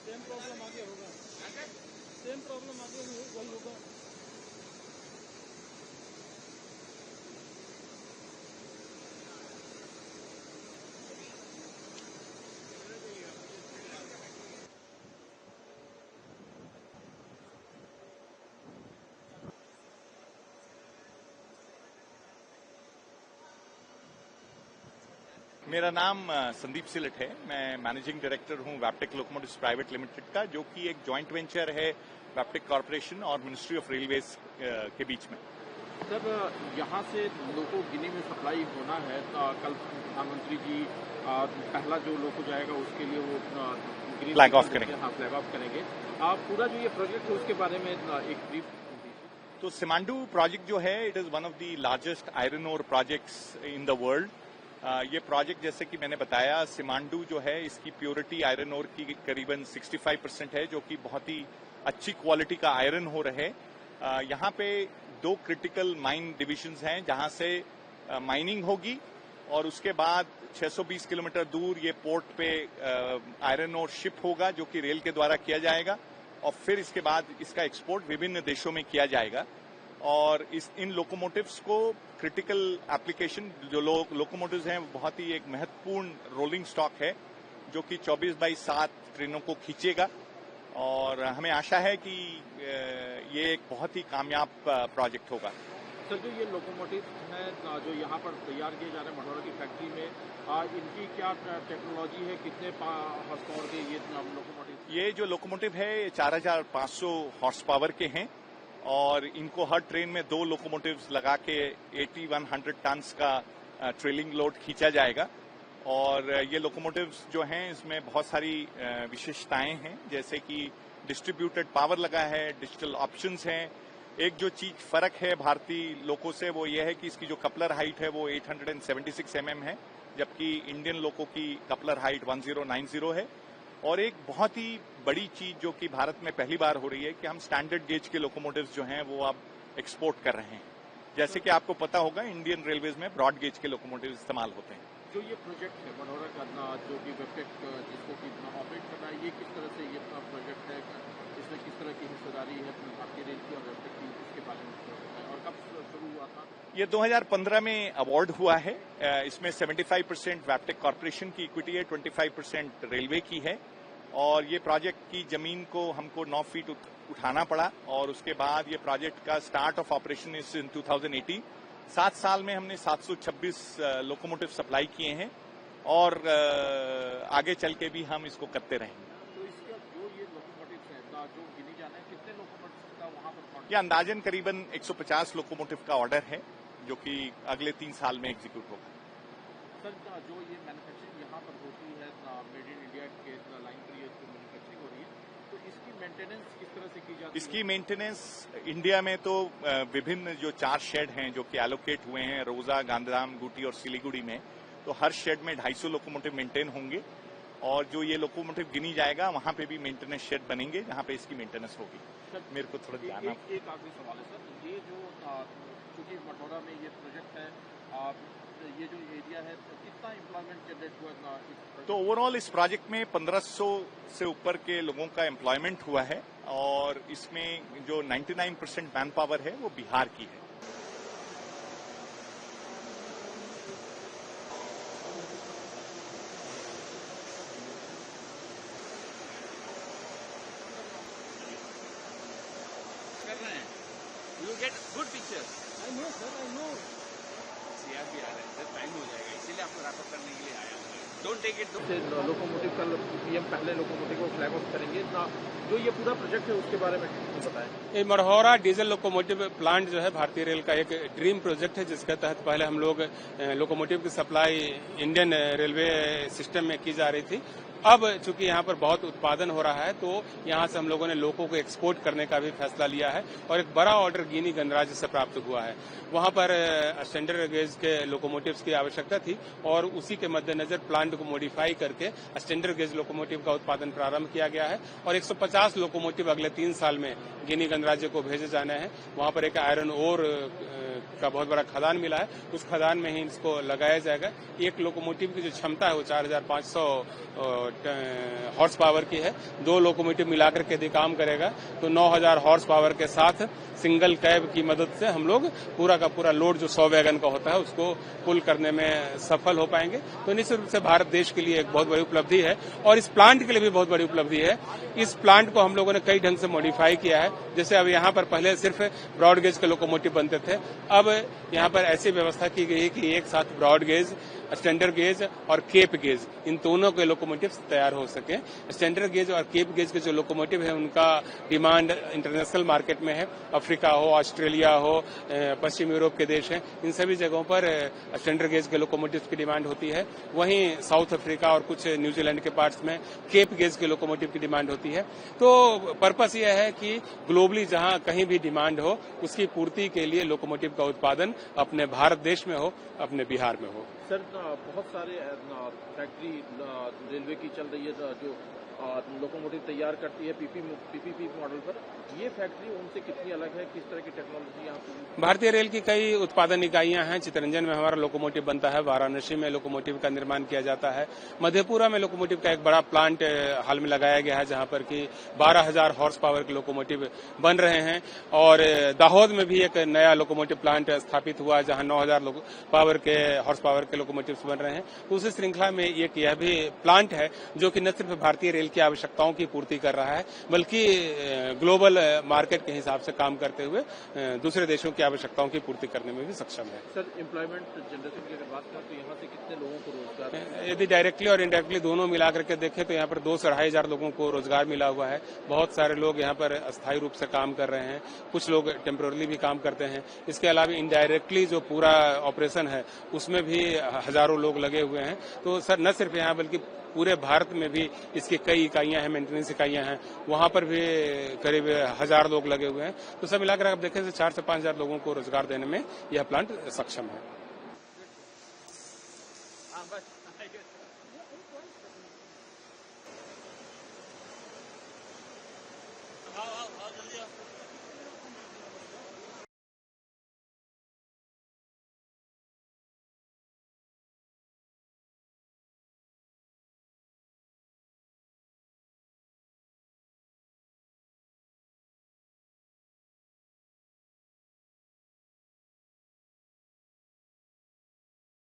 Same problem आगे होगा, same problem आगे वही होगा। मेरा नाम संदीप सिलट है। मैं मैनेजिंग डायरेक्टर हूं वैप्टिक लोकोमोटिव्स प्राइवेट लिमिटेड का, जो कि एक जॉइंट वेंचर है वैप्टिक कॉर्पोरेशन और मिनिस्ट्री ऑफ रेलवेज के बीच में। सर, यहाँ से लोको गिनी में सप्लाई होना है। कल प्रधानमंत्री जी पहला जो लोको जाएगा उसके लिए वो फ्लैग ऑफ करेंगे। हाँ, फ्लैग ऑफ करेंगे। पूरा जो ये प्रोजेक्ट है उसके बारे में एक ब्रीफ। तो सिमांडू प्रोजेक्ट जो है, it is one of the largest iron ore projects in the world. ये प्रोजेक्ट जैसे कि मैंने बताया, सिमांडू जो है इसकी प्योरिटी आयरन ओर की करीबन 65% है, जो कि बहुत ही अच्छी क्वालिटी का आयरन हो रहे। यहाँ पे 2 क्रिटिकल माइन डिविजन्स हैं जहां से माइनिंग होगी, और उसके बाद 620 किलोमीटर दूर ये पोर्ट पे आयरन ओर शिप होगा, जो कि रेल के द्वारा किया जाएगा, और फिर इसके बाद इसका एक्सपोर्ट विभिन्न देशों में किया जाएगा। और इन लोकोमोटिव्स को क्रिटिकल एप्लीकेशन जो लोकोमोटिव्स हैं, बहुत ही एक महत्वपूर्ण रोलिंग स्टॉक है, जो कि 24/7 ट्रेनों को खींचेगा। और हमें आशा है कि ये एक बहुत ही कामयाब प्रोजेक्ट होगा। सर, जो ये लोकोमोटिव हैं जो यहाँ पर तैयार किए जा रहे हैं मढ़ौरा की फैक्ट्री में, इनकी क्या टेक्नोलॉजी है, कितने हॉर्स पावर के ये लोकोमोटिव? ये जो लोकोमोटिव है, ये 4500 हॉर्स पावर के हैं, और इनको हर ट्रेन में 2 लोकोमोटिव्स लगा के 8100 टन्स का ट्रेलिंग लोड खींचा जाएगा। और ये लोकोमोटिव्स जो हैं, इसमें बहुत सारी विशेषताएं हैं, जैसे कि डिस्ट्रीब्यूटेड पावर लगा है, डिजिटल ऑप्शंस हैं। एक जो चीज फर्क है भारतीय लोको से, वो ये है कि इसकी जो कपलर हाइट है वो 876 mm है, जबकि इंडियन लोको की कपलर हाइट 1090 है। और एक बहुत ही बड़ी चीज जो कि भारत में पहली बार हो रही है कि हम स्टैंडर्ड गेज के लोकोमोटिव्स जो हैं वो अब एक्सपोर्ट कर रहे हैं। जैसे कि आपको पता होगा, इंडियन रेलवेज में ब्रॉड गेज के लोकोमोटिव इस्तेमाल होते हैं। जो ये प्रोजेक्ट है मढ़ौरा का, जो कि वेबटेक जिसको कि ऑपरेट करना है, ये किस तरह से ये प्रोजेक्ट है, इसमें किस तरह की हिस्सेदारी है भारतीय रेल की और वेबटेक की, इसके बारे में, और कब शुरू हुआ था? ये 2015 में अवार्ड हुआ है। इसमें 75% वैप्टिक कॉर्पोरेशन की इक्विटी है, 25% रेलवे की है। और ये प्रोजेक्ट की जमीन को हमको 9 फीट उठाना पड़ा, और उसके बाद ये प्रोजेक्ट का start of operation is in 2018। 7 साल में हमने 726 लोकोमोटिव सप्लाई किए हैं, और आगे चल के भी हम इसको करते रहेंगे। तो इसका जो ये लोकोमोटिव है जो गिनी जाना है, कितने लोकोमोटिव का वहाँ पर? यह अंदाजन करीबन 150 लोकोमोटिव का ऑर्डर है, जो कि अगले 3 साल में एग्जीक्यूट होगा। सर, जो ये मैन्युफैक्चरिंग यहाँ पर होती है, मेड इन इंडिया के लाइन पर ये जो मैन्युफैक्चरिंग हो रही है, तो इसकी मेंटेनेंस किस तरह से की जाती है? इसकी मेंटेनेंस इंडिया में तो विभिन्न जो 4 शेड हैं जो कि एलोकेट हुए हैं, रोजा, गांधीधाम, गुटी और सिलीगुड़ी में, तो हर शेड में 250 लोकोमोटिव मेंटेन होंगे। और जो ये लोकोमोटिव गिनी जाएगा, वहां पे भी मेंटेनेंस शेड बनेंगे, जहां पे इसकी मेंटेनेंस होगी। मेरे को थोड़ा ध्यान। एक आखिरी सवाल है सर, ये जो चूंकि मढ़ौरा में ये प्रोजेक्ट है, ये जो एरिया है, तो कितना एम्प्लॉयमेंट जनरेट हुआ? तो ओवरऑल इस प्रोजेक्ट में 1500 से ऊपर के लोगों का एम्प्लॉयमेंट हुआ है, और इसमें जो 99% मैन पावर है वो बिहार की है। कर रहे हैं, you get good pictures. I know sir, I know. CR भी आ रहे हैं सर, टाइम हो जाएगा, इसीलिए आपको रैपअप करने के लिए आया हूँ। Don't take it. लोकोमोटिव का पीएम पहले लोकोमोटिव को फ्लैग ऑफ करेंगे। जो ये पूरा प्रोजेक्ट है उसके बारे में बताएं। ये मढ़ौरा डीजल लोकोमोटिव प्लांट जो है भारतीय रेल का एक ड्रीम प्रोजेक्ट है, जिसके तहत पहले हम लोग लोकोमोटिव की सप्लाई इंडियन रेलवे सिस्टम में की जा रही थी। अब चूंकि यहाँ पर बहुत उत्पादन हो रहा है, तो यहाँ से हम लोगों ने लोगों को एक्सपोर्ट करने का भी फैसला लिया है, और एक बड़ा ऑर्डर गिनी गणराज्य से प्राप्त हुआ है। वहाँ पर स्टैंडर्ड गेज के लोकोमोटिव्स की आवश्यकता थी, और उसी के मद्देनजर प्लांट को मॉडिफाई करके स्टैंडर्ड गेज लोकोमोटिव का उत्पादन प्रारंभ किया गया है। और 150 लोकोमोटिव अगले 3 साल में गिनी गणराज्य को भेजे जाने हैं। वहाँ पर एक आयरन ओर का बहुत बड़ा खदान मिला है, उस खदान में ही इसको लगाया जाएगा। एक लोकोमोटिव की जो क्षमता है वो 4500 हॉर्स पावर की है। 2 लोकोमोटिव मिलाकर के यदि काम करेगा तो 9000 हॉर्स पावर के साथ सिंगल कैब की मदद से हम लोग पूरा का पूरा लोड जो 100 वैगन का होता है उसको पुल करने में सफल हो पाएंगे। तो निश्चित रूप से भारत देश के लिए एक बहुत बड़ी उपलब्धि है और इस प्लांट के लिए भी बहुत बड़ी उपलब्धि है। इस प्लांट को हम लोगों ने कई ढंग से मॉडिफाई किया है। जैसे अब यहाँ पर पहले सिर्फ ब्रॉड गेज के लोकोमोटिव बनते थे, अब यहाँ पर ऐसी व्यवस्था की गई है कि एक साथ ब्रॉड गेज, स्टैंडर्ड गेज और केप गेज, इन दोनों के लोकोमोटिव तैयार हो सके। स्टैंडर्ड गेज और केप गेज के जो लोकोमोटिव है उनका डिमांड इंटरनेशनल मार्केट में है। अफ्रीका हो, ऑस्ट्रेलिया हो, पश्चिम यूरोप के देश हैं, इन सभी जगहों पर स्टैंडर्ड गेज के लोकोमोटिव की डिमांड होती है। वहीं साउथ अफ्रीका और कुछ न्यूजीलैंड के पार्ट्स में केप गेज के लोकोमोटिव की डिमांड होती है। तो पर्पस यह है कि ग्लोबली जहां कहीं भी डिमांड हो उसकी पूर्ति के लिए लोकोमोटिव का उत्पादन अपने भारत देश में हो, अपने बिहार में हो। सर, बहुत सारे फैक्ट्री रेलवे की चल रही है जो लोकोमोटिव तैयार करती है पीपीपी मॉडल पर। ये फैक्ट्री उनसे कितनी अलग है, किस तरह की टेक्नोलॉजी यहाँ पर? भारतीय रेल की कई उत्पादन इकाइयां हैं। चितरंजन में हमारा लोकोमोटिव बनता है, वाराणसी में लोकोमोटिव का निर्माण किया जाता है, मधेपुरा में लोकोमोटिव का एक बड़ा प्लांट हाल में लगाया गया है जहां पर कि 12000 हॉर्स पावर के लोकोमोटिव बन रहे हैं। और दाहोद में भी एक नया लोकोमोटिव प्लांट स्थापित हुआ जहां 9000 पावर के हॉर्स पावर के लोकोमोटिव बन रहे हैं। तो उसी श्रृंखला में एक यह भी प्लांट है जो कि न सिर्फ भारतीय रेल की आवश्यकताओं की पूर्ति कर रहा है बल्कि ग्लोबल मार्केट के हिसाब से काम करते हुए दूसरे देशों की आवश्यकताओं की पूर्ति करने में भी सक्षम है। सर, एम्प्लॉयमेंट जनरेशन की अगर बात करें तो यहाँ से कितने लोगों को रोजगार? यदि डायरेक्टली और इनडायरेक्टली दोनों मिलाकर के देखें तो यहाँ पर 2 से 2500 लोगों को रोजगार मिला हुआ है। बहुत सारे लोग यहाँ पर अस्थायी रूप से काम कर रहे हैं, कुछ लोग टेम्पोरली भी काम करते हैं। इसके अलावा इनडायरेक्टली जो पूरा ऑपरेशन है उसमें भी हजारों लोग लगे हुए हैं। तो सर न सिर्फ यहाँ बल्कि पूरे भारत में भी इसकी कई इकाइयां हैं, मेंटेनेंस इकाइयां हैं, वहां पर भी करीब 1000 लोग लगे हुए हैं। तो सब मिलाकर आप देखें तो 4 से 5000 लोगों को रोजगार देने में यह प्लांट सक्षम है।